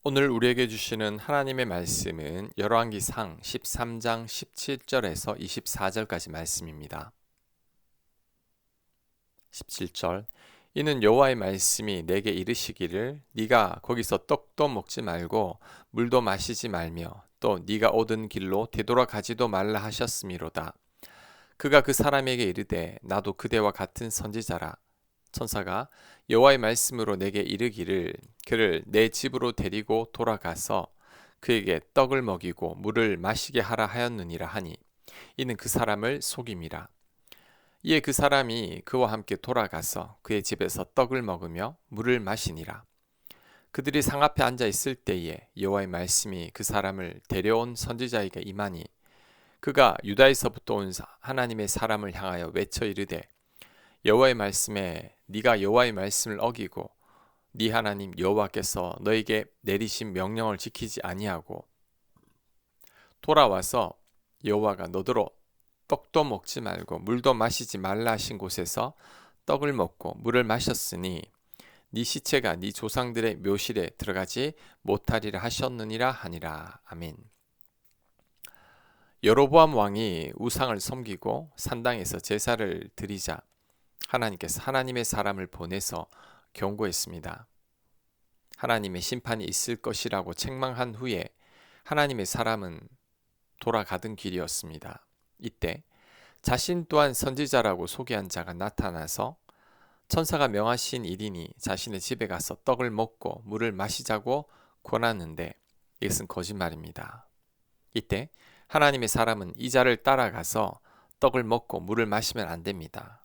오늘 우리에게 주시는 하나님의 말씀은 열왕기상 13장 17절에서 24절까지 말씀입니다. 17절 이는 여호와의 말씀이 내게 이르시기를 네가 거기서 떡도 먹지 말고 물도 마시지 말며 또 네가 오던 길로 되돌아가지도 말라 하셨음이로다. 그가 그 사람에게 이르되 나도 그대와 같은 선지자라. 천사가 여호와의 말씀으로 내게 이르기를 그를 내 집으로 데리고 돌아가서 그에게 떡을 먹이고 물을 마시게 하라 하였느니라 하니 이는 그 사람을 속임이라. 이에 그 사람이 그와 함께 돌아가서 그의 집에서 떡을 먹으며 물을 마시니라. 그들이 상 앞에 앉아 있을 때에 여호와의 말씀이 그 사람을 데려온 선지자에게 임하니 그가 유다에서부터 온 하나님의 사람을 향하여 외쳐 이르되 여호와의 말씀에 네가 여호와의 말씀을 어기고 네 하나님 여호와께서 너에게 내리신 명령을 지키지 아니하고 돌아와서 여호와가 너더러 떡도 먹지 말고 물도 마시지 말라 하신 곳에서 떡을 먹고 물을 마셨으니 네 시체가 네 조상들의 묘실에 들어가지 못하리라 하셨느니라 하니라. 아멘. 여로보암 왕이 우상을 섬기고 산당에서 제사를 드리자 하나님께서 하나님의 사람을 보내서 경고했습니다. 하나님의 심판이 있을 것이라고 책망한 후에 하나님의 사람은 돌아가던 길이었습니다. 이때 자신 또한 선지자라고 소개한 자가 나타나서 천사가 명하신 일이니 자신의 집에 가서 떡을 먹고 물을 마시자고 권하는데 이것은 거짓말입니다. 이때 하나님의 사람은 이 자를 따라가서 떡을 먹고 물을 마시면 안 됩니다.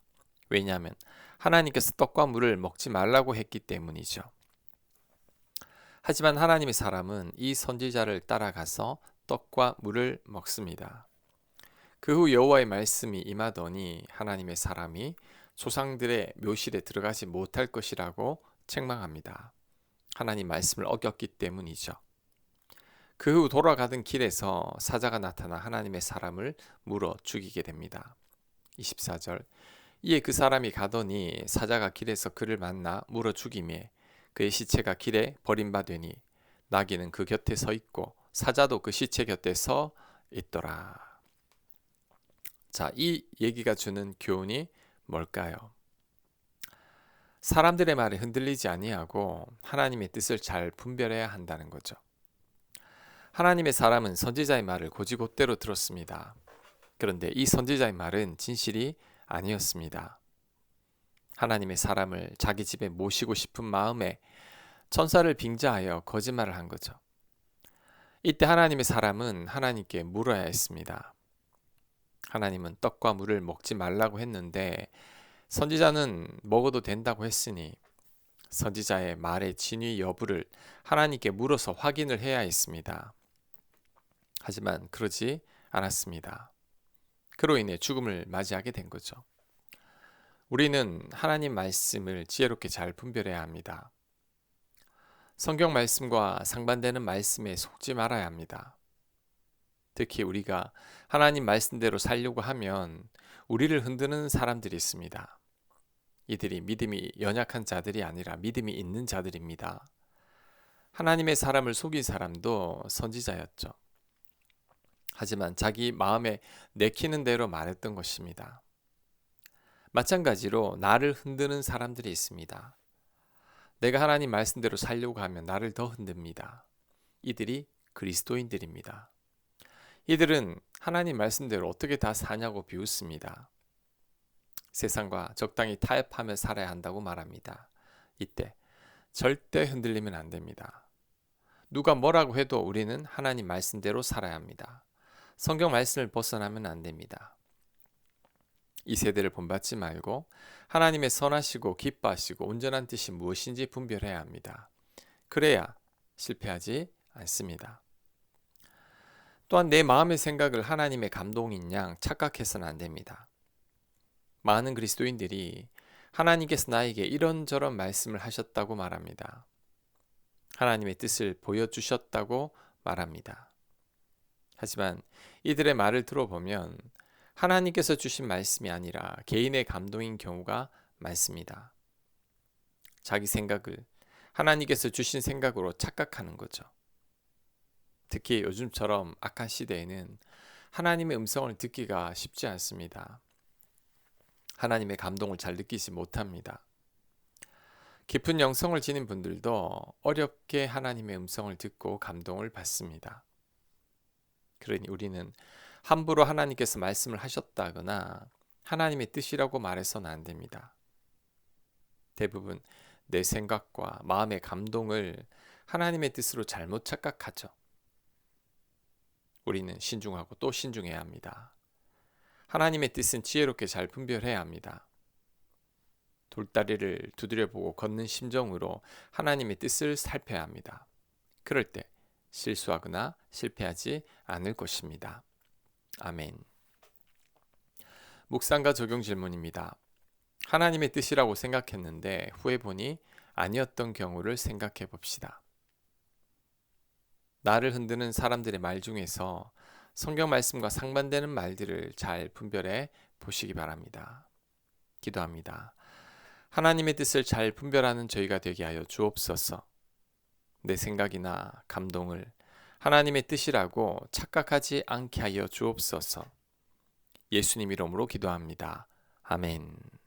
왜냐하면 하나님께서 떡과 물을 먹지 말라고 했기 때문이죠. 하지만 하나님의 사람은 이 선지자를 따라가서 떡과 물을 먹습니다. 그 후 여호와의 말씀이 임하더니 하나님의 사람이 조상들의 묘실에 들어가지 못할 것이라고 책망합니다. 하나님 말씀을 어겼기 때문이죠. 그 후 돌아가던 길에서 사자가 나타나 하나님의 사람을 물어 죽이게 됩니다. 24절 이에 그 사람이 가더니 사자가 길에서 그를 만나 물어 죽이매 그의 시체가 길에 버림받으니 나귀는 그 곁에 서 있고 사자도 그 시체 곁에 서 있더라. 자, 이 얘기가 주는 교훈이 뭘까요? 사람들의 말에 흔들리지 아니하고 하나님의 뜻을 잘 분별해야 한다는 거죠. 하나님의 사람은 선지자의 말을 곧이곧대로 들었습니다. 그런데 이 선지자의 말은 진실이 아니었습니다. 하나님의 사람을 자기 집에 모시고 싶은 마음에 천사를 빙자하여 거짓말을 한 거죠. 이때 하나님의 사람은 하나님께 물어야 했습니다. 하나님은 떡과 물을 먹지 말라고 했는데 선지자는 먹어도 된다고 했으니 선지자의 말의 진위 여부를 하나님께 물어서 확인을 해야 했습니다. 하지만 그러지 않았습니다. 그로 인해 죽음을 맞이하게 된 거죠. 우리는 하나님 말씀을 지혜롭게 잘 분별해야 합니다. 성경 말씀과 상반되는 말씀에 속지 말아야 합니다. 특히 우리가 하나님 말씀대로 살려고 하면 우리를 흔드는 사람들이 있습니다. 이들이 믿음이 연약한 자들이 아니라 믿음이 있는 자들입니다. 하나님의 사람을 속인 사람도 선지자였죠. 하지만 자기 마음에 내키는 대로 말했던 것입니다. 마찬가지로 나를 흔드는 사람들이 있습니다. 내가 하나님 말씀대로 살려고 하면 나를 더 흔듭니다. 이들이 그리스도인들입니다. 이들은 하나님 말씀대로 어떻게 다 사냐고 비웃습니다. 세상과 적당히 타협하며 살아야 한다고 말합니다. 이때 절대 흔들리면 안 됩니다. 누가 뭐라고 해도 우리는 하나님 말씀대로 살아야 합니다. 성경 말씀을 벗어나면 안 됩니다. 이 세대를 본받지 말고 하나님의 선하시고 기뻐하시고 온전한 뜻이 무엇인지 분별해야 합니다. 그래야 실패하지 않습니다. 또한 내 마음의 생각을 하나님의 감동인 양 착각해서는 안 됩니다. 많은 그리스도인들이 하나님께서 나에게 이런저런 말씀을 하셨다고 말합니다. 하나님의 뜻을 보여주셨다고 말합니다. 하지만 이들의 말을 들어보면 하나님께서 주신 말씀이 아니라 개인의 감동인 경우가 많습니다. 자기 생각을 하나님께서 주신 생각으로 착각하는 거죠. 특히 요즘처럼 악한 시대에는 하나님의 음성을 듣기가 쉽지 않습니다. 하나님의 감동을 잘 느끼지 못합니다. 깊은 영성을 지닌 분들도 어렵게 하나님의 음성을 듣고 감동을 받습니다. 그러니 우리는 함부로 하나님께서 말씀을 하셨다거나 하나님의 뜻이라고 말해서는 안 됩니다. 대부분 내 생각과 마음의 감동을 하나님의 뜻으로 잘못 착각하죠. 우리는 신중하고 또 신중해야 합니다. 하나님의 뜻은 지혜롭게 잘 분별해야 합니다. 돌다리를 두드려보고 걷는 심정으로 하나님의 뜻을 살펴야 합니다. 그럴 때 실수하거나 실패하지 않을 것입니다. 아멘. 묵상과 적용 질문입니다. 하나님의 뜻이라고 생각했는데 후에 보니 아니었던 경우를 생각해 봅시다. 나를 흔드는 사람들의 말 중에서 성경 말씀과 상반되는 말들을 잘 분별해 보시기 바랍니다. 기도합니다. 하나님의 뜻을 잘 분별하는 저희가 되게 하여 주옵소서. 내 생각이나 감동을 하나님의 뜻이라고 착각하지 않게 하여 주옵소서. 예수님 이름으로 기도합니다. 아멘.